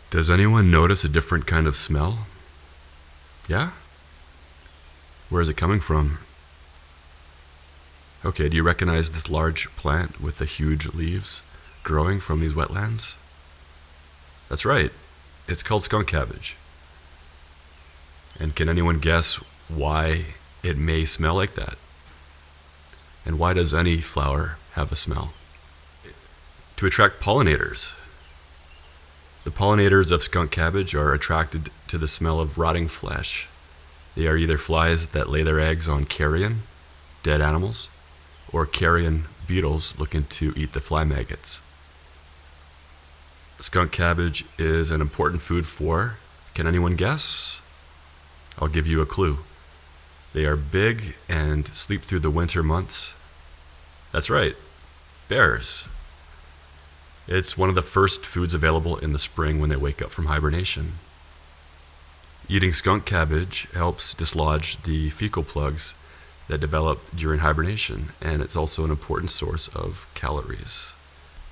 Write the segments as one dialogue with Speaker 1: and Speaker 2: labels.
Speaker 1: Does anyone notice a different kind of smell? Yeah? Where is it coming from? Okay, do you recognize this large plant with the huge leaves growing from these wetlands? That's right. It's called skunk cabbage. And can anyone guess why it may smell like that? And why does any flower have a smell? To attract pollinators. The pollinators of skunk cabbage are attracted to the smell of rotting flesh. They are either flies that lay their eggs on carrion, dead animals, or carrion beetles looking to eat the fly maggots. Skunk cabbage is an important food for, can anyone guess? I'll give you a clue. They are big and sleep through the winter months. That's right, bears. It's one of the first foods available in the spring when they wake up from hibernation. Eating skunk cabbage helps dislodge the fecal plugs that develop during hibernation, and it's also an important source of calories.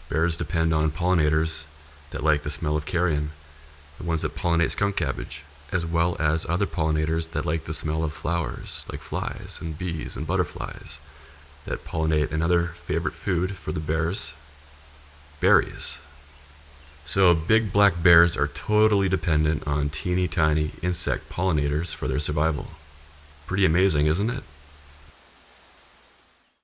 Speaker 1: Bears depend on pollinators that like the smell of carrion, the ones that pollinate skunk cabbage, as well as other pollinators that like the smell of flowers, like flies and bees and butterflies, that pollinate another favorite food for the bears, berries. So big black bears are totally dependent on teeny tiny insect pollinators for their survival. Pretty amazing, isn't it?